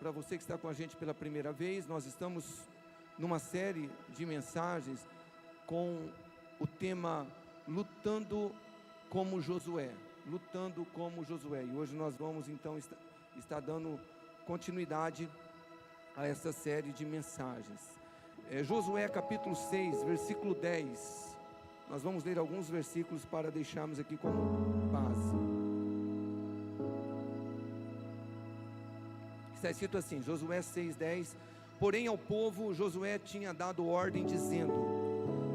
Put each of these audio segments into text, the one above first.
para você que está com a gente pela primeira vez, nós estamos numa série de mensagens com o tema Lutando como Josué. Lutando como Josué. E hoje nós vamos então estar dando continuidade a essa série de mensagens. Josué capítulo 6, versículo 10. Nós vamos ler alguns versículos para deixarmos aqui como base. Está escrito assim, Josué 6:10. Porém ao povo Josué tinha dado ordem dizendo: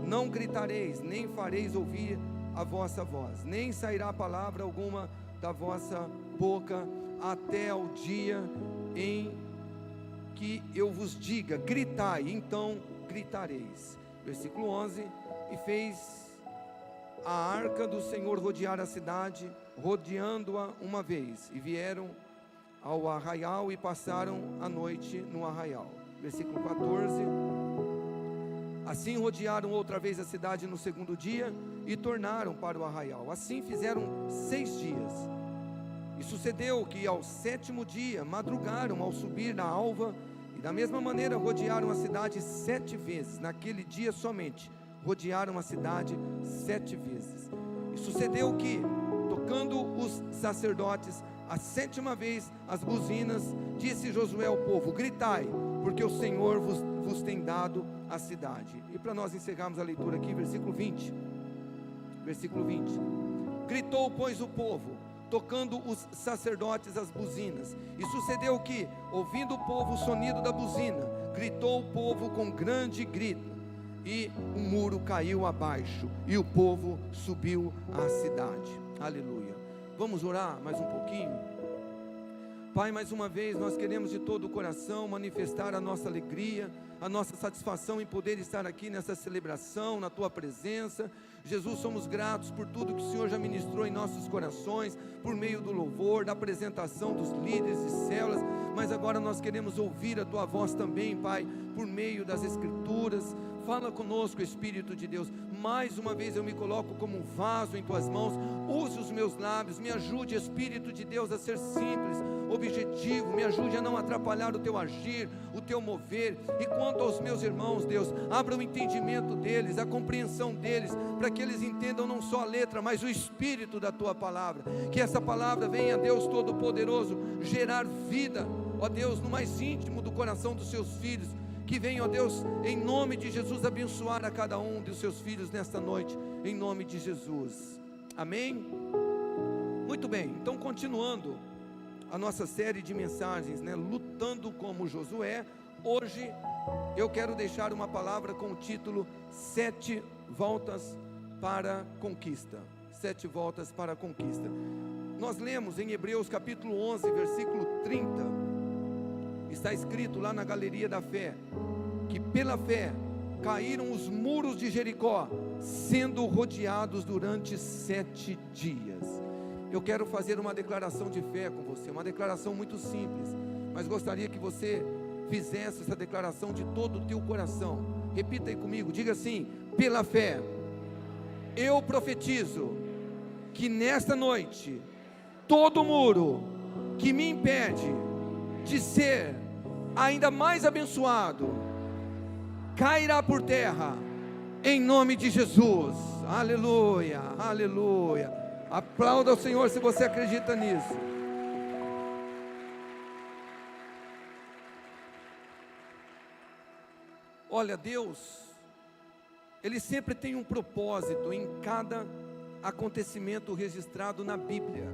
não gritareis, nem fareis ouvir a vossa voz, nem sairá palavra alguma da vossa boca, até ao dia em que eu vos diga, gritai, então gritareis. Versículo 11. E fez a arca do Senhor rodear a cidade, rodeando-a uma vez, e vieram ao arraial e passaram a noite no arraial. Versículo 14. Assim rodearam outra vez a cidade no segundo dia e tornaram para o arraial. Assim fizeram 6 dias. E sucedeu que ao 7º dia madrugaram ao subir na alva, e da mesma maneira rodearam a cidade 7 vezes. Naquele dia somente rodearam a cidade 7 vezes. E sucedeu que, tocando os sacerdotes a 7ª vez as buzinas, disse Josué ao povo: gritai, porque o Senhor vos tem dado a cidade. E para nós encerrarmos a leitura aqui, versículo 20. Versículo 20. Gritou, pois, o povo, tocando os sacerdotes as buzinas. E sucedeu que, ouvindo o povo o sonido da buzina, gritou o povo com grande grito, e o muro caiu abaixo, e o povo subiu à cidade. Aleluia. Vamos orar mais um pouquinho? Pai, mais uma vez nós queremos de todo o coração manifestar a nossa alegria, a nossa satisfação em poder estar aqui nessa celebração, na Tua presença. Jesus, somos gratos por tudo que o Senhor já ministrou em nossos corações, por meio do louvor, da apresentação dos líderes e células, mas agora nós queremos ouvir a Tua voz também, Pai, por meio das Escrituras. Fala conosco, Espírito de Deus. Mais uma vez eu me coloco como um vaso em Tuas mãos. Use os meus lábios, me ajude, Espírito de Deus, a ser simples, objetivo, me ajude a não atrapalhar o Teu agir, o Teu mover. E quanto aos meus irmãos, Deus, abra o entendimento deles, a compreensão deles, para que eles entendam não só a letra, mas o Espírito da Tua palavra. Que essa palavra venha, Deus Todo-Poderoso, gerar vida, ó Deus, no mais íntimo do coração dos Seus filhos. Que venha, ó Deus, em nome de Jesus, abençoar a cada um dos Seus filhos nesta noite, em nome de Jesus, amém? Muito bem, então continuando a nossa série de mensagens, lutando como Josué. Hoje eu quero deixar uma palavra com o título 7 voltas para a conquista. 7 voltas para a conquista. Nós lemos em Hebreus capítulo 11, versículo 30, está escrito lá na galeria da fé, que pela fé caíram os muros de Jericó, sendo rodeados durante 7 dias. Eu quero fazer uma declaração de fé com você, uma declaração muito simples, mas gostaria que você fizesse essa declaração de todo o teu coração. Repita aí comigo, diga assim: pela fé, eu profetizo que nesta noite, todo muro que me impede de ser ainda mais abençoado cairá por terra, em nome de Jesus. Aleluia, aleluia. Aplauda o Senhor se você acredita nisso. Olha, Deus, Ele sempre tem um propósito em cada acontecimento registrado na Bíblia.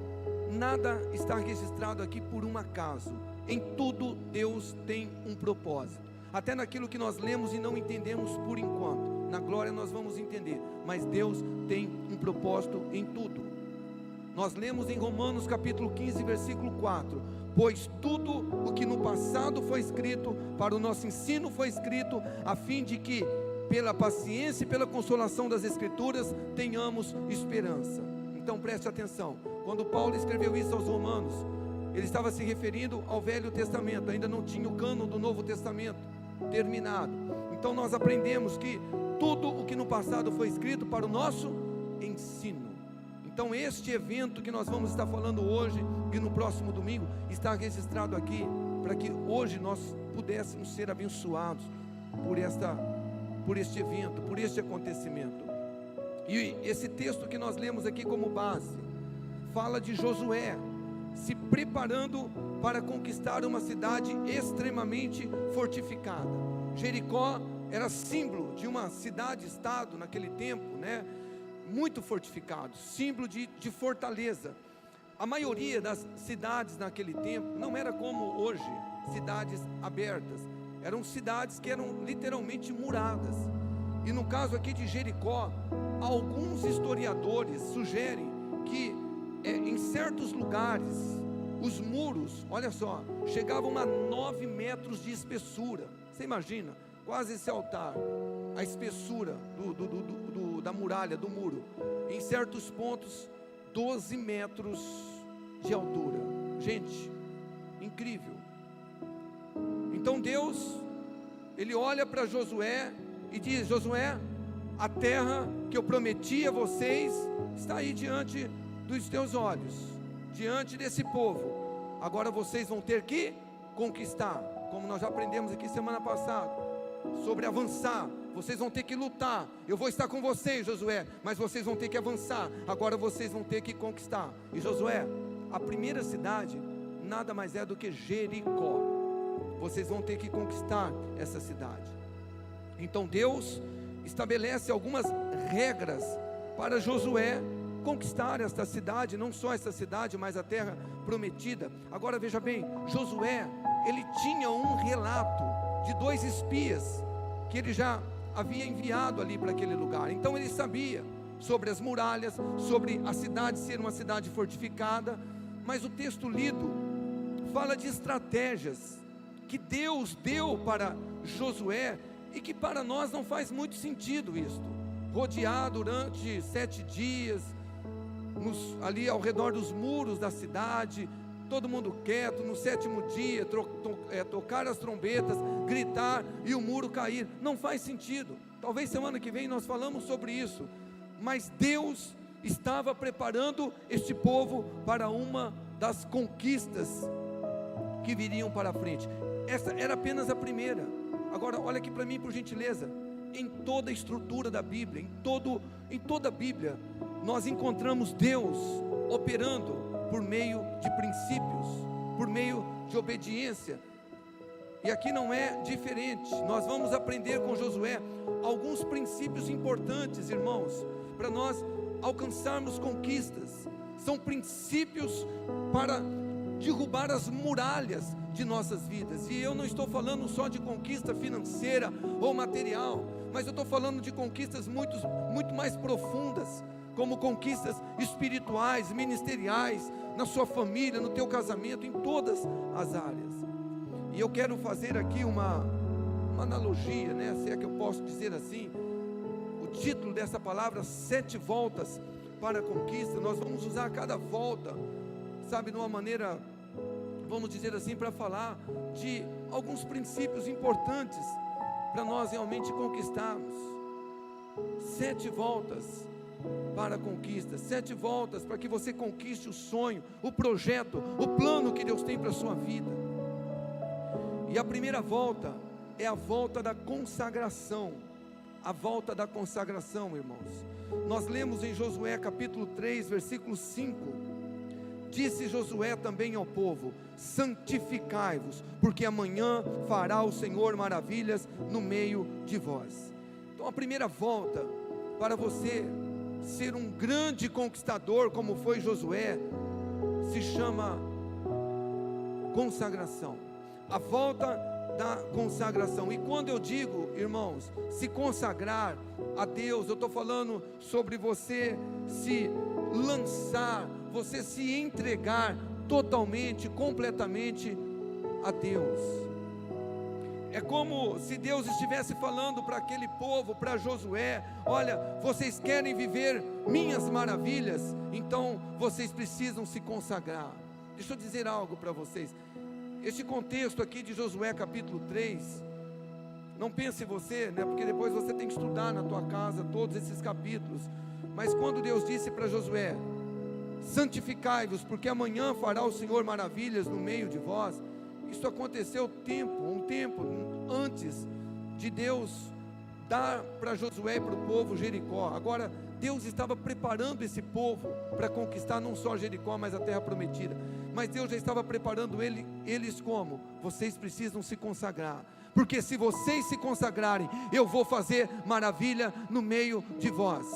Nada está registrado aqui por um acaso. Em tudo Deus tem um propósito. Até naquilo que nós lemos e não entendemos por enquanto, na glória nós vamos entender, mas Deus tem um propósito em tudo. Nós lemos em Romanos capítulo 15, versículo 4: pois tudo o que no passado foi escrito, para o nosso ensino foi escrito, a fim de que, pela paciência e pela consolação das Escrituras, tenhamos esperança. Então preste atenção, quando Paulo escreveu isso aos Romanos, ele estava se referindo ao Velho Testamento, ainda não tinha o cânon do Novo Testamento terminado. Então nós aprendemos que tudo o que no passado foi escrito para o nosso ensino. Então este evento que nós vamos estar falando hoje e no próximo domingo está registrado aqui para que hoje nós pudéssemos ser abençoados por este evento, por este acontecimento. E esse texto que nós lemos aqui como base, fala de Josué se preparando para conquistar uma cidade extremamente fortificada. Jericó era símbolo de uma cidade-estado naquele tempo, né? Muito fortificado, símbolo de fortaleza. A maioria das cidades naquele tempo não era como hoje, cidades abertas. Eram cidades que eram literalmente muradas. E no caso aqui de Jericó, alguns historiadores sugerem que em certos lugares, os muros, olha só, chegavam a 9 metros de espessura. Você imagina, quase esse altar, a espessura da muralha, do muro. Em certos pontos, 12 metros de altura. Gente, incrível. Então Deus, Ele olha para Josué e diz: Josué, a terra que eu prometi a vocês está aí diante dos teus olhos, diante desse povo. Agora vocês vão ter que conquistar, como nós já aprendemos aqui semana passada, sobre avançar. Vocês vão ter que lutar. Eu vou estar com vocês, Josué, mas vocês vão ter que avançar. Agora vocês vão ter que conquistar. E Josué, a primeira cidade nada mais é do que Jericó. Vocês vão ter que conquistar essa cidade. Então Deus estabelece algumas regras para Josué conquistar esta cidade, não só essa cidade, mas a terra prometida. Agora veja bem, Josué, ele tinha um relato de 2 espias que ele já havia enviado ali para aquele lugar. Então ele sabia sobre as muralhas, sobre a cidade ser uma cidade fortificada. Mas o texto lido fala de estratégias que Deus deu para Josué e que para nós não faz muito sentido isto. Rodear durante 7 dias, ali ao redor dos muros da cidade, todo mundo quieto, no 7º dia, tocar as trombetas, gritar e o muro cair, não faz sentido. Talvez semana que vem nós falamos sobre isso, mas Deus estava preparando este povo para uma das conquistas que viriam para frente. Essa era apenas a primeira. Agora olha aqui para mim, por gentileza. Em toda a estrutura da Bíblia, em toda a Bíblia, nós encontramos Deus operando por meio de princípios, por meio de obediência. E aqui não é diferente. Nós vamos aprender com Josué alguns princípios importantes, irmãos, para nós alcançarmos conquistas. São princípios para derrubar as muralhas de nossas vidas. E eu não estou falando só de conquista financeira ou material, mas eu estou falando de conquistas muito mais profundas, como conquistas espirituais, ministeriais, na sua família, no teu casamento, em todas as áreas. E eu quero fazer aqui uma analogia, né? Se é que eu posso dizer assim. O título dessa palavra, 7 voltas para a conquista. Nós vamos usar cada volta, sabe, de uma maneira, vamos dizer assim, para falar de alguns princípios importantes para nós realmente conquistarmos. 7 voltas para a conquista, 7 voltas para que você conquiste o sonho, o projeto, o plano que Deus tem para a sua vida. E a primeira volta é a volta da consagração. A volta da consagração, irmãos. Nós lemos em Josué capítulo 3, versículo 5. Disse Josué também ao povo: santificai-vos, porque amanhã fará o Senhor maravilhas no meio de vós. Então a primeira volta para você ser um grande conquistador como foi Josué se chama consagração. A volta da consagração. E quando eu digo, irmãos, se consagrar a Deus, eu estou falando sobre você se lançar, você se entregar totalmente, completamente a Deus. É como se Deus estivesse falando para aquele povo, para Josué: olha, vocês querem viver minhas maravilhas, então vocês precisam se consagrar. Deixa eu dizer algo para vocês. Este contexto aqui de Josué capítulo 3, não pense você, né, porque depois você tem que estudar na tua casa todos esses capítulos. Mas quando Deus disse para Josué: santificai-vos, porque amanhã fará o Senhor maravilhas no meio de vós, Isso aconteceu um tempo antes de Deus dar para Josué e para o povo Jericó. Agora Deus estava preparando esse povo para conquistar não só Jericó, mas a terra prometida. Mas Deus já estava preparando eles como? Vocês precisam se consagrar, porque se vocês se consagrarem, eu vou fazer maravilha no meio de vós.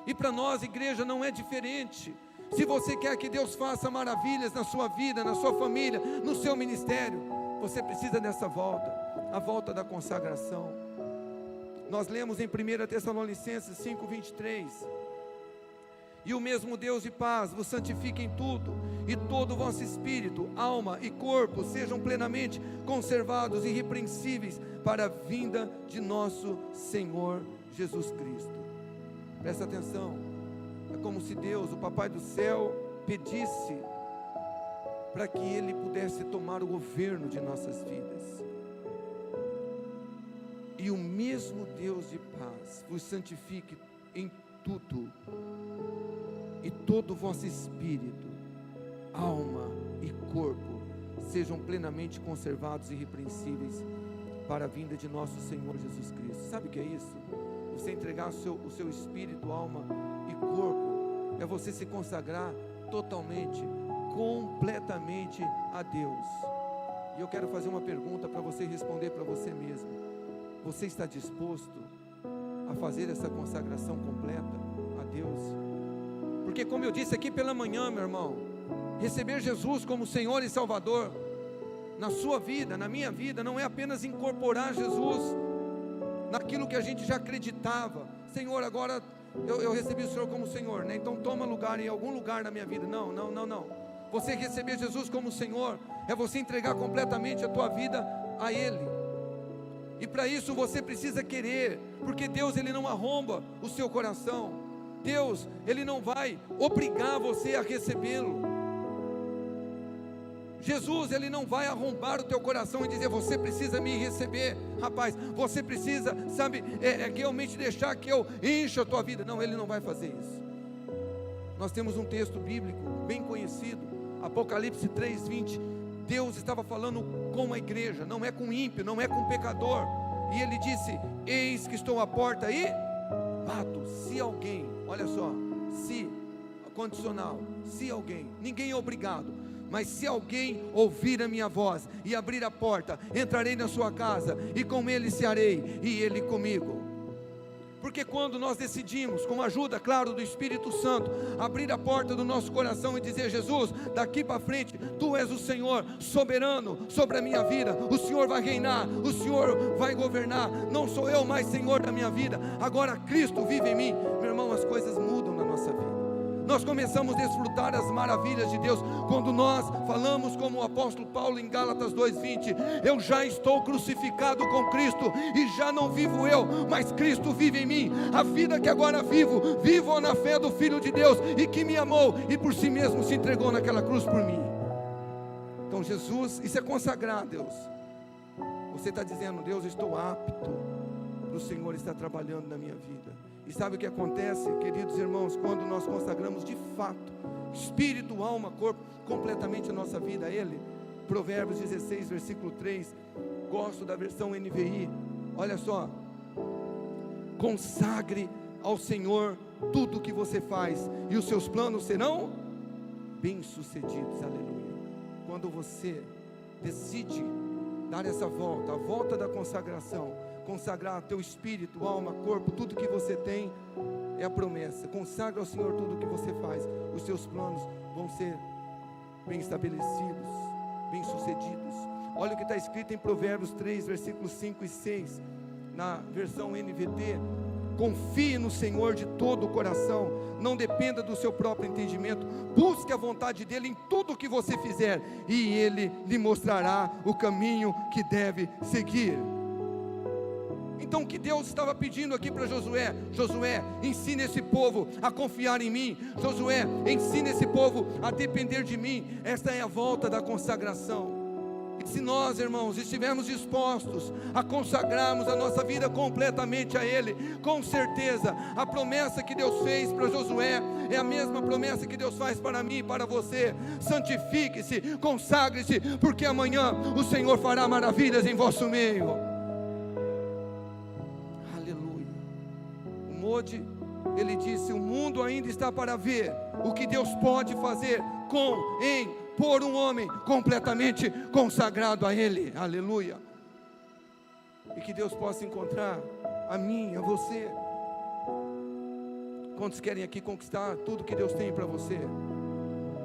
E para nós, igreja, não é diferente. Se você quer que Deus faça maravilhas na sua vida, na sua família, no seu ministério, você precisa dessa volta, a volta da consagração. Nós lemos em 1 Tessalonicenses 5:23: e o mesmo Deus de paz vos santifique em tudo, e todo o vosso espírito, alma e corpo sejam plenamente conservados e irrepreensíveis para a vinda de nosso Senhor Jesus Cristo. Presta atenção, é como se Deus, o Papai do céu, pedisse para que Ele pudesse tomar o governo de nossas vidas. E o mesmo Deus de paz vos santifique em tudo, e todo o vosso espírito, alma e corpo sejam plenamente conservados e irrepreensíveis para a vinda de nosso Senhor Jesus Cristo. Sabe o que é isso? Você entregar o seu espírito, alma e corpo, é você se consagrar totalmente, completamente a Deus. E eu quero fazer uma pergunta para você responder para você mesmo: você está disposto a fazer essa consagração completa a Deus? Porque, como eu disse aqui pela manhã, meu irmão, receber Jesus como Senhor e Salvador na sua vida, na minha vida, não é apenas incorporar Jesus naquilo que a gente já acreditava. Senhor, agora eu recebi o Senhor como Senhor, né? Então toma lugar em algum lugar na minha vida. Não. Você receber Jesus como Senhor é você entregar completamente a tua vida a Ele. E para isso você precisa querer, porque Deus, Ele não arromba o seu coração. Deus, Ele não vai obrigar você a recebê-lo. Jesus, Ele não vai arrombar o teu coração e dizer: você precisa me receber, rapaz, você precisa, sabe, realmente deixar que eu encha a tua vida. Não, Ele não vai fazer isso. Nós temos um texto bíblico bem conhecido, Apocalipse 3:20. Deus estava falando com a igreja, não é com ímpio, não é com pecador, e Ele disse: eis que estou à porta e bato. Se alguém, olha só, se, condicional, se alguém, ninguém é obrigado, mas se alguém ouvir a minha voz e abrir a porta, entrarei na sua casa, e com ele cearei, e ele comigo. Porque quando nós decidimos, com a ajuda, claro, do Espírito Santo, abrir a porta do nosso coração e dizer: Jesus, daqui para frente, Tu és o Senhor soberano sobre a minha vida, o Senhor vai reinar, o Senhor vai governar, não sou eu mais Senhor da minha vida, agora Cristo vive em mim. Meu irmão, as coisas mudam na nossa vida. Nós começamos a desfrutar as maravilhas de Deus, quando nós falamos como o apóstolo Paulo em Gálatas 2:20: eu já estou crucificado com Cristo, e já não vivo eu, mas Cristo vive em mim. A vida que agora vivo na fé do Filho de Deus, e que me amou, e por si mesmo se entregou naquela cruz por mim. Então Jesus, isso é consagrar a Deus. Você está dizendo: Deus, eu estou apto para o Senhor estar trabalhando na minha vida. E sabe o que acontece, queridos irmãos, quando nós consagramos de fato, espírito, alma, corpo, completamente a nossa vida a Ele? Provérbios 16, versículo 3, gosto da versão NVI, olha só: consagre ao Senhor tudo o que você faz, e os seus planos serão bem-sucedidos, aleluia. Quando você decide dar essa volta, a volta da consagração, consagrar teu espírito, alma, corpo, tudo que você tem, é a promessa. Consagra ao Senhor tudo o que você faz, os seus planos vão ser bem estabelecidos, bem sucedidos. Olha o que está escrito em Provérbios 3, versículos 5 e 6, na versão NVT: confie no Senhor de todo o coração, não dependa do seu próprio entendimento, busque a vontade dEle em tudo o que você fizer, e Ele lhe mostrará o caminho que deve seguir. Então o que Deus estava pedindo aqui para Josué: Josué, ensina esse povo a confiar em mim. Josué, ensina esse povo a depender de mim. Esta é a volta da consagração. E Se nós, irmãos, estivermos dispostos a consagrarmos a nossa vida completamente a Ele, com certeza, a promessa que Deus fez para Josué é a mesma promessa que Deus faz para mim e para você. Santifique-se, consagre-se, porque amanhã o Senhor fará maravilhas em vosso meio. Aleluia. O Modi, ele disse: o mundo ainda está para ver o que Deus pode fazer por um homem completamente consagrado a Ele. Aleluia. E que Deus possa encontrar a mim, a você. Quantos querem aqui conquistar tudo que Deus tem para você?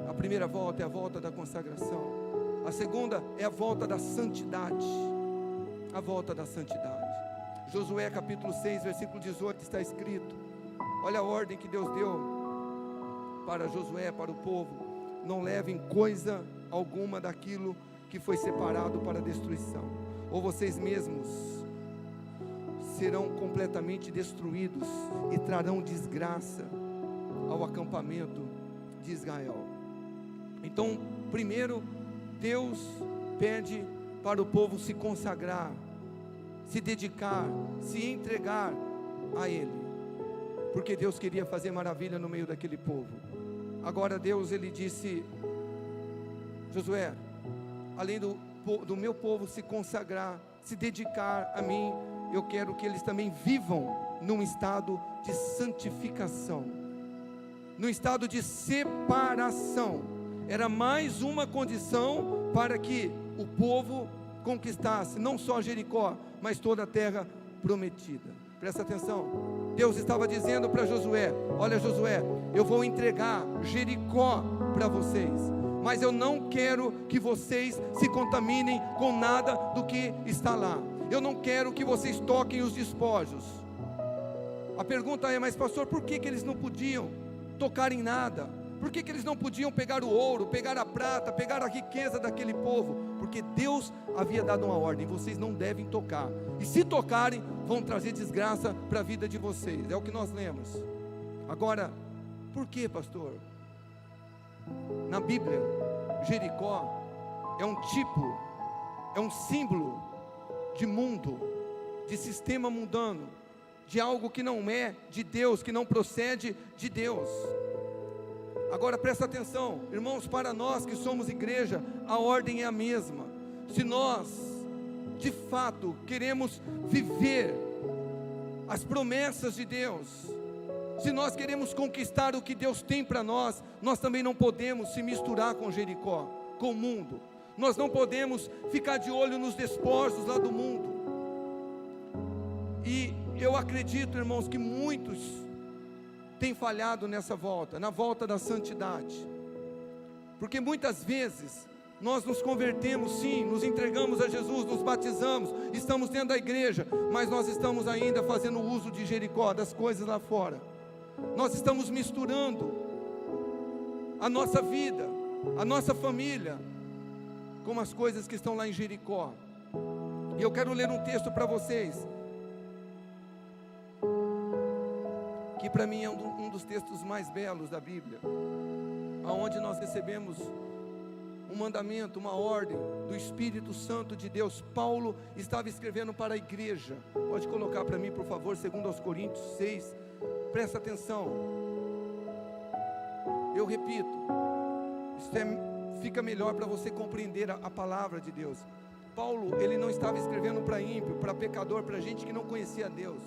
A primeira volta é a volta da consagração. A segunda é a volta da santidade. A volta da santidade. Josué capítulo 6, versículo 18 está escrito. Olha a ordem que Deus deu para Josué, para o povo: não levem coisa alguma daquilo que foi separado para destruição, ou vocês mesmos serão completamente destruídos e trarão desgraça ao acampamento de Israel. Então, primeiro, Deus pede para o povo se consagrar, se dedicar, se entregar a Ele, porque Deus queria fazer maravilha no meio daquele povo. Agora Deus, ele disse: Josué, além do meu povo se consagrar, se dedicar a mim, eu quero que eles também vivam num estado de santificação, num estado de separação. Era mais uma condição para que o povo conquistasse não só Jericó, mas toda a terra prometida. Presta atenção, Deus estava dizendo para Josué: olha Josué, eu vou entregar Jericó para vocês, mas eu não quero que vocês se contaminem com nada do que está lá. Eu não quero que vocês toquem os despojos. A pergunta é: mas pastor, por que eles não podiam tocar em nada? Por que eles não podiam pegar o ouro, pegar a prata, pegar a riqueza daquele povo? Porque Deus havia dado uma ordem: vocês não devem tocar, e se tocarem, vão trazer desgraça para a vida de vocês. É o que nós lemos. Agora, por que, pastor? Na Bíblia, Jericó é um tipo, é um símbolo de mundo, de sistema mundano, de algo que não é de Deus, que não procede de Deus. Agora presta atenção, irmãos, para nós que somos igreja, a ordem é a mesma. Se nós, de fato, queremos viver as promessas de Deus, se nós queremos conquistar o que Deus tem para nós, nós também não podemos se misturar com Jericó, com o mundo. Nós não podemos ficar de olho nos despojos lá do mundo. E eu acredito, irmãos, que muitos têm falhado nessa volta, na volta da santidade, porque muitas vezes nós nos convertemos, sim, nos entregamos a Jesus, nos batizamos, estamos dentro da igreja, mas nós estamos ainda fazendo uso de Jericó, das coisas lá fora. Nós estamos misturando a nossa vida, a nossa família, com as coisas que estão lá em Jericó. E eu quero ler um texto para vocês, que para mim é um dos textos mais belos da Bíblia, aonde nós recebemos um mandamento, uma ordem do Espírito Santo de Deus. Paulo estava escrevendo para a igreja. Pode colocar para mim, por favor, 2 Coríntios 6, presta atenção. Eu repito, fica melhor para você compreender a palavra de Deus. Paulo, ele não estava escrevendo para ímpio, para pecador, para gente que não conhecia Deus.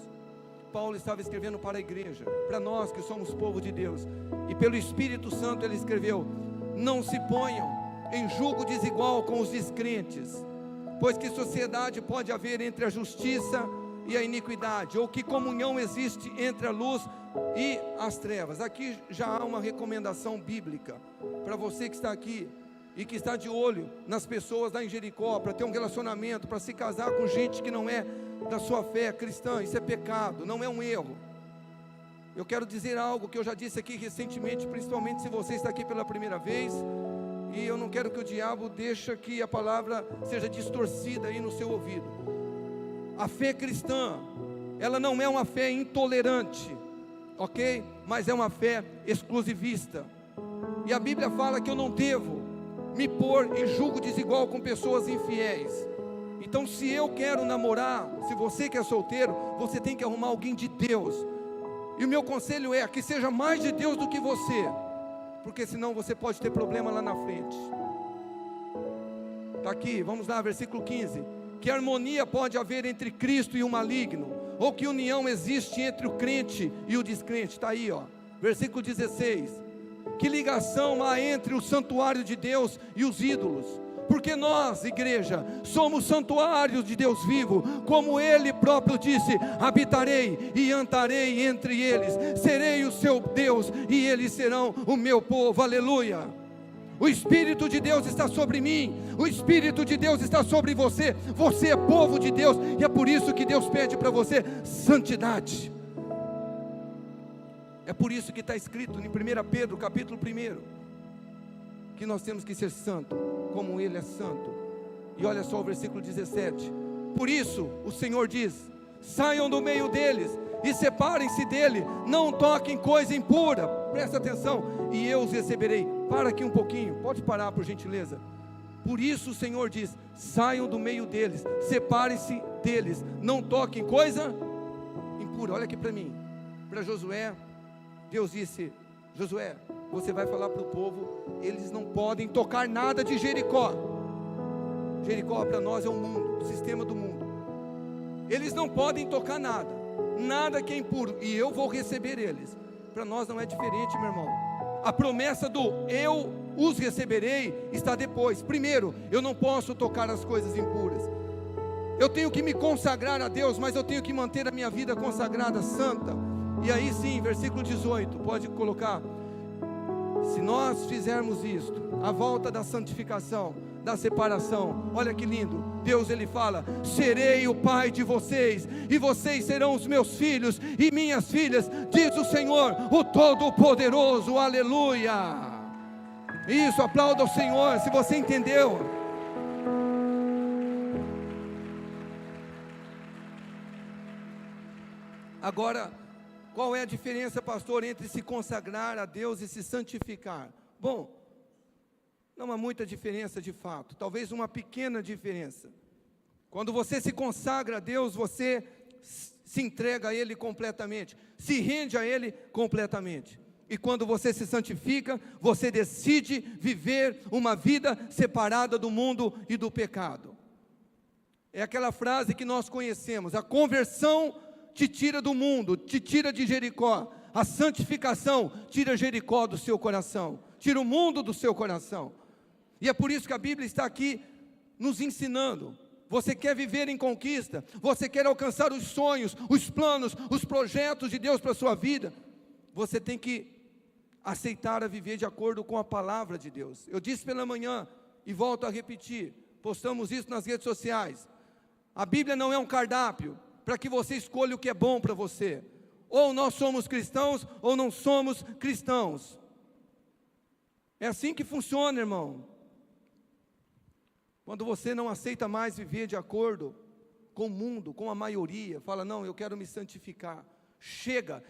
Paulo estava escrevendo para a igreja, para nós que somos povo de Deus, e pelo Espírito Santo ele escreveu: não se ponham em julgo desigual com os descrentes, pois que sociedade pode haver entre a justiça e a iniquidade, ou que comunhão existe entre a luz e as trevas? Aqui já há uma recomendação bíblica para você que está aqui e que está de olho nas pessoas lá em Jericó, para ter um relacionamento, para se casar com gente que não é da sua fé cristã. Isso é pecado, não é um erro. Eu quero dizer algo que eu já disse aqui recentemente, principalmente se você está aqui pela primeira vez, e eu não quero que o diabo deixe que a palavra seja distorcida aí no seu ouvido. A fé cristã, ela não é uma fé intolerante, ok? Mas é uma fé exclusivista. E a Bíblia fala que eu não devo me pôr em julgo desigual com pessoas infiéis. Então, se eu quero namorar, se você que é solteiro, você tem que arrumar alguém de Deus. E o meu conselho é que seja mais de Deus do que você, porque senão você pode ter problema lá na frente. Está aqui, vamos lá, versículo 15. Que harmonia pode haver entre Cristo e o maligno? Ou que união existe entre o crente e o descrente? Está aí, ó, versículo 16. Que ligação há entre o santuário de Deus e os ídolos? Porque nós, igreja, somos santuários de Deus vivo, como Ele próprio disse: habitarei e andarei entre eles, serei o seu Deus e eles serão o meu povo. Aleluia. O Espírito de Deus está sobre mim, o Espírito de Deus está sobre você. Você é povo de Deus, e é por isso que Deus pede para você santidade. É por isso que está escrito em 1 Pedro capítulo 1, que nós temos que ser santo, como Ele é santo. E olha só o versículo 17. Por isso o Senhor diz: saiam do meio deles e separem-se dele, não toquem coisa impura. Presta atenção, e eu os receberei. Para aqui um pouquinho, pode parar por gentileza. Por isso o Senhor diz: saiam do meio deles, separem-se deles, não toquem coisa impura. Olha aqui para mim, para Josué. Deus disse: Josué, você vai falar para o povo, eles não podem tocar nada de Jericó. Jericó para nós é o mundo, o sistema do mundo. Eles não podem tocar nada, nada que é impuro, e eu vou receber eles. Para nós não é diferente, meu irmão. A promessa do eu os receberei está depois. Primeiro, eu não posso tocar as coisas impuras. Eu tenho que me consagrar a Deus, mas eu tenho que manter a minha vida consagrada, santa. E aí sim, versículo 18, pode colocar. Se nós fizermos isto, a volta da santificação, da separação, olha que lindo, Deus ele fala: serei o pai de vocês, e vocês serão os meus filhos e minhas filhas, diz o Senhor, o Todo-Poderoso. Aleluia. Isso, aplauda o Senhor, se você entendeu. Agora, qual é a diferença, pastor, entre se consagrar a Deus e se santificar? Bom, não há muita diferença de fato, talvez uma pequena diferença. Quando você se consagra a Deus, você se entrega a Ele completamente, se rende a Ele completamente. E quando você se santifica, você decide viver uma vida separada do mundo e do pecado. É aquela frase que nós conhecemos: a conversão te tira do mundo, te tira de Jericó. A santificação tira Jericó do seu coração, tira o mundo do seu coração. E é por isso que a Bíblia está aqui nos ensinando. Você quer viver em conquista, você quer alcançar os sonhos, os planos, os projetos de Deus para a sua vida, você tem que aceitar a viver de acordo com a palavra de Deus. Eu disse pela manhã e volto a repetir, postamos isso nas redes sociais. A Bíblia não é um cardápio para que você escolha o que é bom para você. Ou nós somos cristãos, ou não somos cristãos. É assim que funciona, irmão. Quando você não aceita mais viver de acordo com o mundo, com a maioria, fala: não, eu quero me santificar. Chega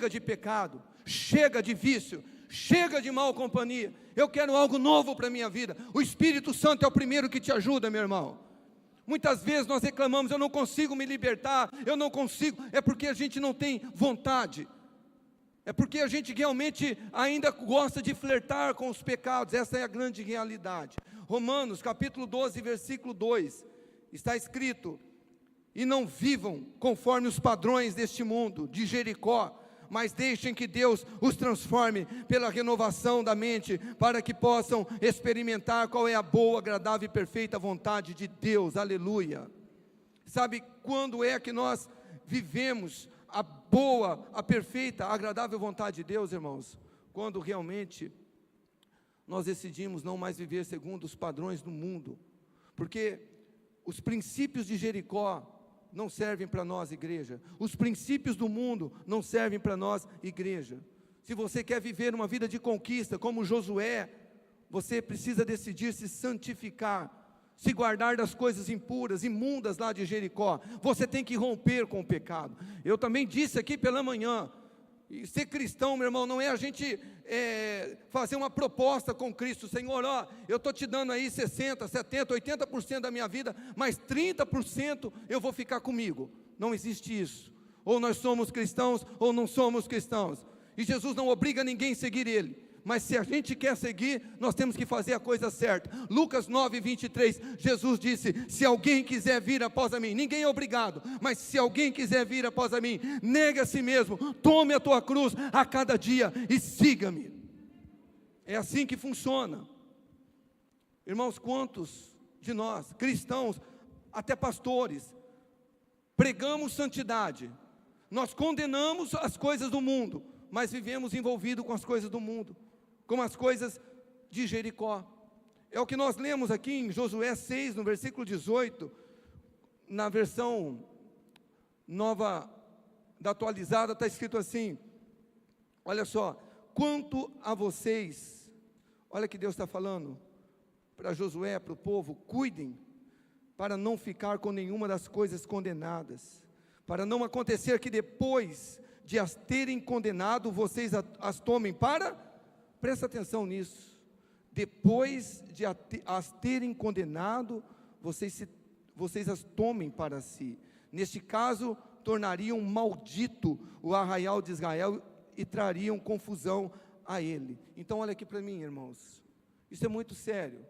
de pecado, chega de vício, chega de mal companhia. Eu quero algo novo para a minha vida. O Espírito Santo é o primeiro que te ajuda, meu irmão. Muitas vezes nós reclamamos: eu não consigo me libertar, eu não consigo. É porque a gente não tem vontade, é porque a gente realmente ainda gosta de flertar com os pecados. Essa é a grande realidade. Romanos capítulo 12, versículo 2, está escrito: e não vivam conforme os padrões deste mundo, de Jericó, mas deixem que Deus os transforme pela renovação da mente, para que possam experimentar qual é a boa, agradável e perfeita vontade de Deus. Aleluia. Sabe quando é que nós vivemos a boa, a perfeita, a agradável vontade de Deus, irmãos? Quando realmente nós decidimos não mais viver segundo os padrões do mundo, porque os princípios de Jericó não servem para nós, igreja. Os princípios do mundo não servem para nós, igreja. Se você quer viver uma vida de conquista, como Josué, você precisa decidir se santificar, se guardar das coisas impuras, imundas lá de Jericó. Você tem que romper com o pecado. Eu também disse aqui pela manhã, E ser cristão, meu irmão, não é a gente fazer uma proposta com Cristo. Senhor, ó, eu estou te dando aí 60%, 70%, 80% da minha vida, mas 30% eu vou ficar comigo. Não existe isso. Ou nós somos cristãos, ou não somos cristãos. E Jesus não obriga ninguém a seguir Ele. Mas se a gente quer seguir, nós temos que fazer a coisa certa. Lucas 9, 23, Jesus disse: se alguém quiser vir após a mim, ninguém é obrigado, mas se alguém quiser vir após a mim, negue a si mesmo, tome a tua cruz a cada dia e siga-me. É assim que funciona. Irmãos, quantos de nós, cristãos, até pastores, pregamos santidade, nós condenamos as coisas do mundo, mas vivemos envolvidos com as coisas do mundo, como as coisas de Jericó. É o que nós lemos aqui em Josué 6, no versículo 18, na versão nova da atualizada, está escrito assim, olha só: quanto a vocês, olha que Deus está falando para Josué, para o povo: cuidem para não ficar com nenhuma das coisas condenadas, para não acontecer que depois de as terem condenado, vocês as tomem para... Presta atenção nisso. Depois de as terem condenado, vocês as tomem para si. Neste caso, tornariam maldito o arraial de Israel e trariam confusão a ele. Então olha aqui para mim, irmãos. Isso é muito sério.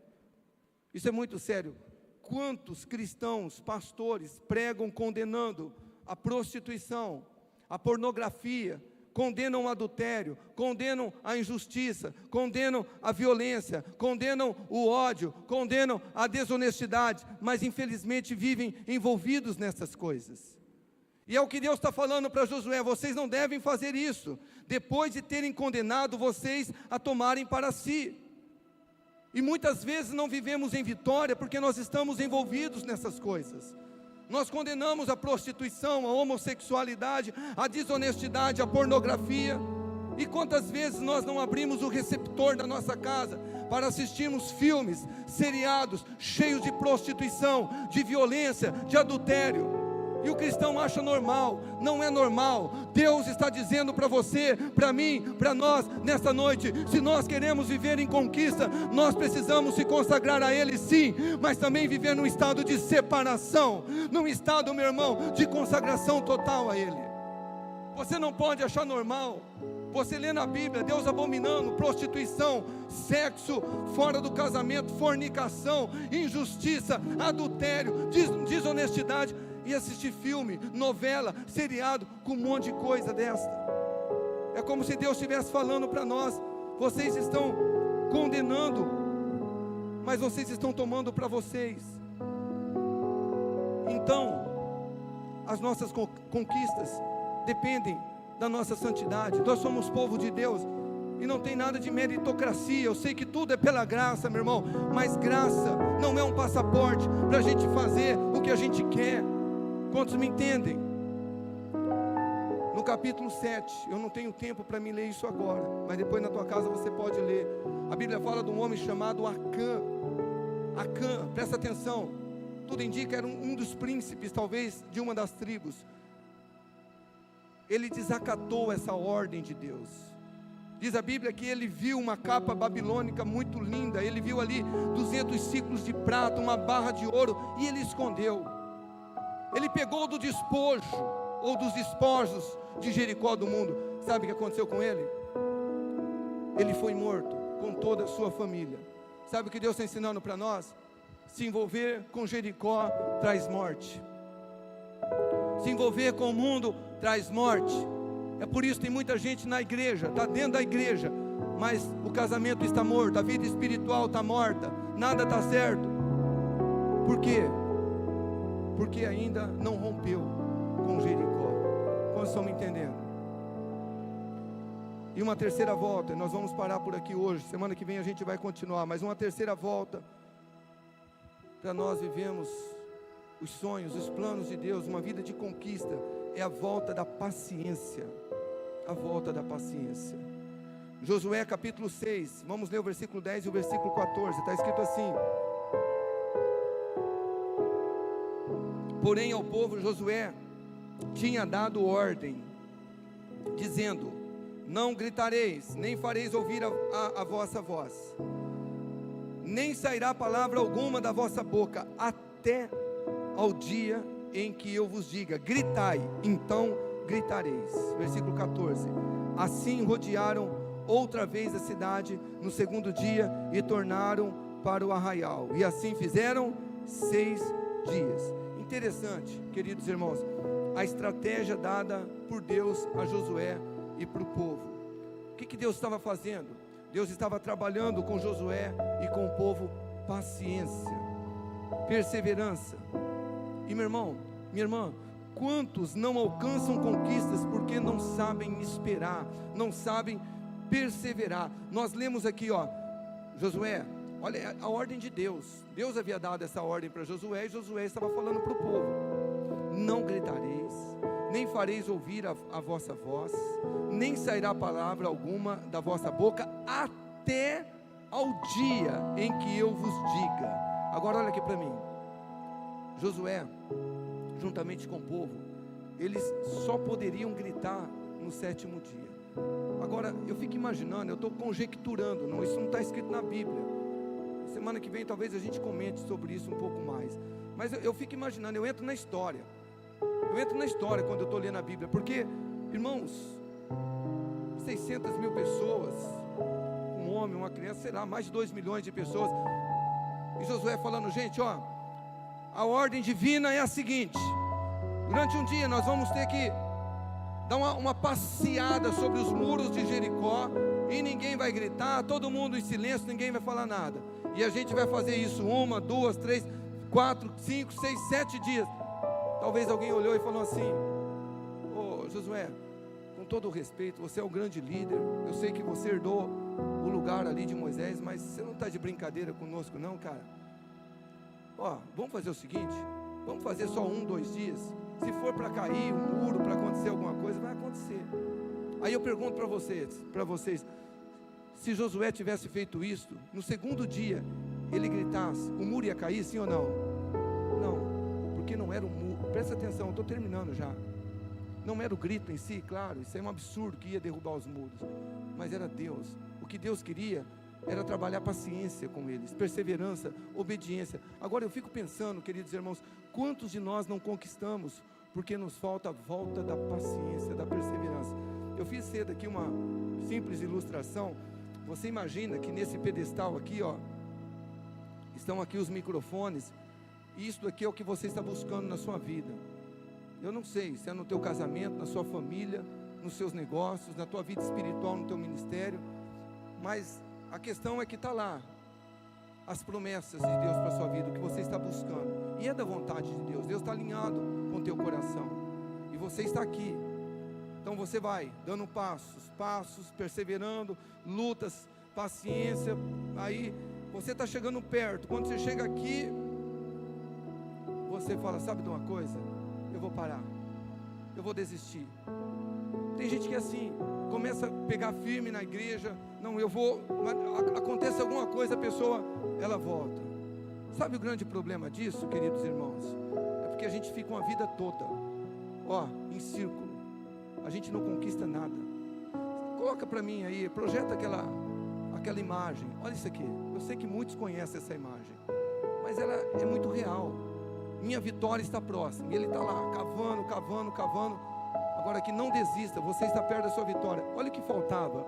Isso é muito sério. Quantos cristãos, pastores, pregam condenando a prostituição, a pornografia, condenam o adultério, condenam a injustiça, condenam a violência, condenam o ódio, condenam a desonestidade, mas infelizmente vivem envolvidos nessas coisas. E é o que Deus está falando para Josué: vocês não devem fazer isso, depois de terem condenado vocês a tomarem para si. E muitas vezes não vivemos em vitória, porque nós estamos envolvidos nessas coisas. Nós condenamos a prostituição, a homossexualidade, a desonestidade, a pornografia. E quantas vezes nós não abrimos o receptor da nossa casa para assistirmos filmes, seriados, cheios de prostituição, de violência, de adultério. E o cristão acha normal. Não é normal. Deus está dizendo para você, para mim, para nós, nesta noite: se nós queremos viver em conquista, nós precisamos se consagrar a Ele, sim, mas também viver num estado de separação, num estado, meu irmão, de consagração total a Ele. Você não pode achar normal você lê na Bíblia Deus abominando prostituição, sexo fora do casamento, fornicação, injustiça, adultério, desonestidade, e assistir filme, novela, seriado, com um monte de coisa desta. É como se Deus estivesse falando para nós: vocês estão condenando, mas vocês estão tomando para vocês. Então, as nossas conquistas dependem da nossa santidade. Nós somos povo de Deus, e não tem nada de meritocracia. Eu sei que tudo é pela graça, meu irmão, mas graça não é um passaporte para a gente fazer o que a gente quer. Quantos me entendem? No capítulo 7, eu não tenho tempo para me ler isso agora, mas depois na tua casa você pode ler. A Bíblia fala de um homem chamado Acã. Acã, presta atenção, tudo indica era um dos príncipes, talvez, de uma das tribos. Ele desacatou essa ordem de Deus. Diz a Bíblia que ele viu uma capa babilônica muito linda, ele viu ali 200 ciclos de prata, uma barra de ouro, e ele escondeu. Ele pegou do despojo, ou dos despojos de Jericó do mundo. Sabe o que aconteceu com ele? Ele foi morto, com toda a sua família. Sabe o que Deus está ensinando para nós? Se envolver com Jericó traz morte. Se envolver com o mundo traz morte. É por isso que tem muita gente na igreja, está dentro da igreja, mas o casamento está morto, a vida espiritual está morta, nada está certo. Por quê? Porque ainda não rompeu com Jericó. Quantos estão me entendendo? E uma terceira volta, nós vamos parar por aqui hoje, semana que vem a gente vai continuar, mas uma terceira volta, para nós vivemos os sonhos, os planos de Deus, uma vida de conquista, é a volta da paciência. A volta da paciência. Josué capítulo 6, vamos ler o versículo 10 e o versículo 14, está escrito assim: porém ao povo Josué tinha dado ordem, dizendo: não gritareis, nem fareis ouvir a vossa voz, nem sairá palavra alguma da vossa boca, até ao dia em que eu vos diga, gritai, então gritareis. Versículo 14. Assim rodearam outra vez a cidade no segundo dia, e tornaram para o arraial, e assim fizeram 6 dias. Interessante, queridos irmãos, a estratégia dada por Deus a Josué e para o povo. O que Deus estava fazendo? Deus estava trabalhando com Josué e com o povo paciência, perseverança. E meu irmão, minha irmã, quantos não alcançam conquistas porque não sabem esperar, não sabem perseverar? Nós lemos aqui, Josué, olha a ordem de Deus. Deus havia dado essa ordem para Josué, e Josué estava falando para o povo: não gritareis, nem fareis ouvir a vossa voz, nem sairá palavra alguma da vossa boca, até ao dia em que eu vos diga. Agora olha aqui para mim. Josué, juntamente com o povo, eles só poderiam gritar no 7º dia. Agora eu fico imaginando, eu estou conjecturando, isso não está escrito na Bíblia. Semana que vem talvez a gente comente sobre isso um pouco mais. Mas eu fico imaginando, eu entro na história quando eu estou lendo a Bíblia. Porque, irmãos, 600 mil pessoas, um homem, uma criança, sei lá, mais de 2 milhões de pessoas. E Josué falando: gente, a ordem divina é a seguinte: durante um dia nós vamos ter que dar uma passeada sobre os muros de Jericó, e ninguém vai gritar, todo mundo em silêncio, ninguém vai falar nada. E a gente vai fazer isso 1, 2, 3, 4, 5, 6, 7 dias. Talvez alguém olhou e falou assim: ô Josué, com todo o respeito, você é um grande líder, eu sei que você herdou o lugar ali de Moisés, mas você não está de brincadeira conosco não, cara? Vamos fazer o seguinte, vamos fazer só 1, 2 dias. Se for para cair um muro, para acontecer alguma coisa, vai acontecer. Aí eu pergunto para vocês, se Josué tivesse feito isso, no segundo dia ele gritasse, o muro ia cair, sim ou não? Não, porque não era o muro. Presta atenção, eu estou terminando já. Não era o grito em si, claro, isso é um absurdo que ia derrubar os muros, mas era Deus. O que Deus queria era trabalhar paciência com eles, perseverança, obediência. Agora eu fico pensando, queridos irmãos, quantos de nós não conquistamos porque nos falta a volta da paciência, da perseverança? Eu fiz cedo aqui uma simples ilustração. Você imagina que nesse pedestal aqui, estão aqui os microfones, e isso aqui é o que você está buscando na sua vida. Eu não sei se é no teu casamento, na sua família, nos seus negócios, na tua vida espiritual, no teu ministério, mas a questão é que está lá as promessas de Deus para a sua vida, o que você está buscando, e é da vontade de Deus. Deus está alinhado com o teu coração, e você está aqui. Então você vai dando passos, perseverando, lutas, paciência. Aí você está chegando perto. Quando você chega aqui, você fala: sabe de uma coisa? Eu vou parar, eu vou desistir. Tem gente que é assim, começa a pegar firme na igreja. Não, eu vou, acontece alguma coisa, a pessoa, ela volta. Sabe o grande problema disso, queridos irmãos? É porque a gente fica uma vida toda em círculo. A gente não conquista nada. Coloca para mim aí, projeta aquela imagem. Olha isso aqui. Eu sei que muitos conhecem essa imagem, mas ela é muito real. Minha vitória está próxima, e ele está lá, cavando. Agora que não desista, você está perto da sua vitória. Olha o que faltava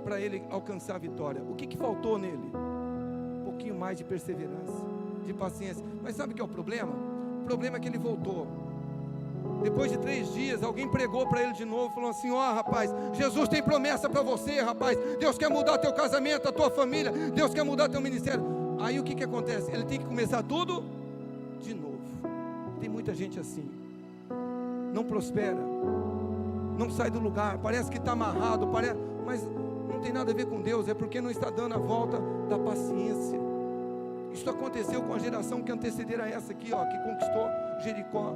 para ele alcançar a vitória. O que faltou nele? Um pouquinho mais de perseverança, de paciência. Mas sabe o que é o problema? O problema é que ele voltou. Depois de 3 dias, alguém pregou para ele de novo, falou assim: rapaz, Jesus tem promessa para você, rapaz. Deus quer mudar teu casamento, a tua família, Deus quer mudar teu ministério. Aí o que acontece? Ele tem que começar tudo de novo. Tem muita gente assim, não prospera, não sai do lugar, parece que está amarrado, mas não tem nada a ver com Deus, é porque não está dando a volta da paciência. Isso aconteceu com a geração que antecedera essa aqui, que conquistou Jericó.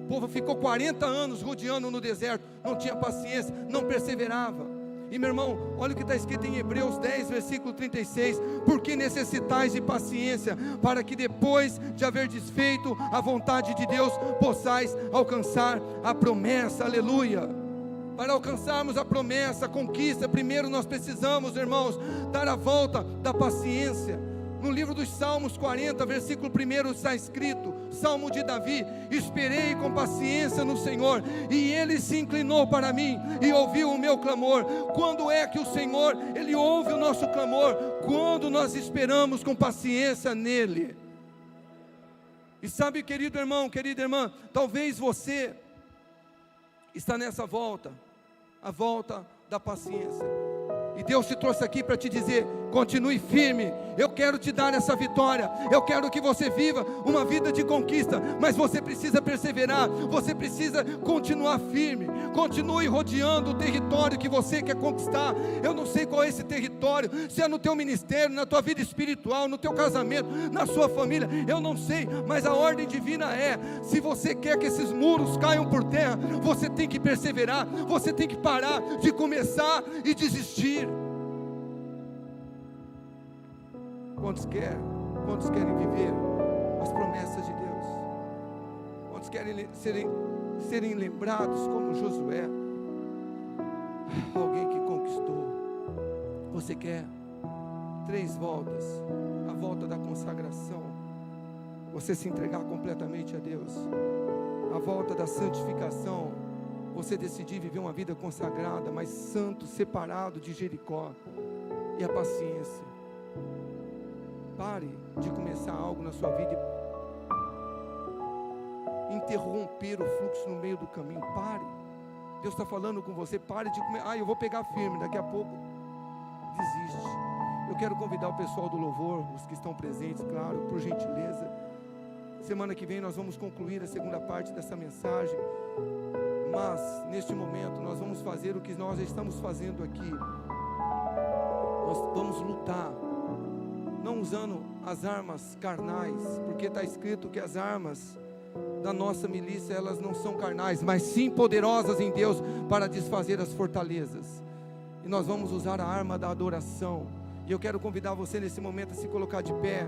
O povo ficou 40 anos rodeando no deserto, não tinha paciência, não perseverava. E meu irmão, olha o que está escrito em Hebreus 10, versículo 36: porque necessitais de paciência, para que depois de haver desfeito a vontade de Deus, possais alcançar a promessa. Aleluia. Para alcançarmos a promessa, a conquista, primeiro nós precisamos, irmãos, dar a volta da paciência. No livro dos Salmos 40, versículo 1 está escrito, Salmo de Davi: esperei com paciência no Senhor, e Ele se inclinou para mim, e ouviu o meu clamor. Quando é que o Senhor, Ele ouve o nosso clamor? Quando nós esperamos com paciência nele. E sabe, querido irmão, querida irmã, talvez você está nessa volta, a volta da paciência, e Deus te trouxe aqui para te dizer: continue firme, eu quero te dar essa vitória, eu quero que você viva uma vida de conquista, mas você precisa perseverar, você precisa continuar firme, continue rodeando o território que você quer conquistar. Eu não sei qual é esse território, se é no teu ministério, na tua vida espiritual, no teu casamento, na sua família, eu não sei, mas a ordem divina é: se você quer que esses muros caiam por terra, você tem que perseverar, você tem que parar de começar e desistir. Quantos querem viver as promessas de Deus? Quantos querem serem lembrados como Josué, alguém que conquistou? Você quer 3 voltas, a volta da consagração, você se entregar completamente a Deus, a volta da santificação, você decidir viver uma vida consagrada, mas santo, separado de Jericó, e a paciência. Pare de começar algo na sua vida e interromper o fluxo no meio do caminho. Pare. Deus está falando com você. Pare de comer. Eu vou pegar firme. Daqui a pouco desiste. Eu quero convidar o pessoal do louvor, os que estão presentes, claro, por gentileza. Semana que vem nós vamos concluir a segunda parte dessa mensagem. Mas neste momento nós vamos fazer o que nós já estamos fazendo aqui. Nós vamos lutar, não usando as armas carnais, porque está escrito que as armas da nossa milícia, elas não são carnais, mas sim poderosas em Deus para desfazer as fortalezas. E nós vamos usar a arma da adoração. E eu quero convidar você nesse momento a se colocar de pé.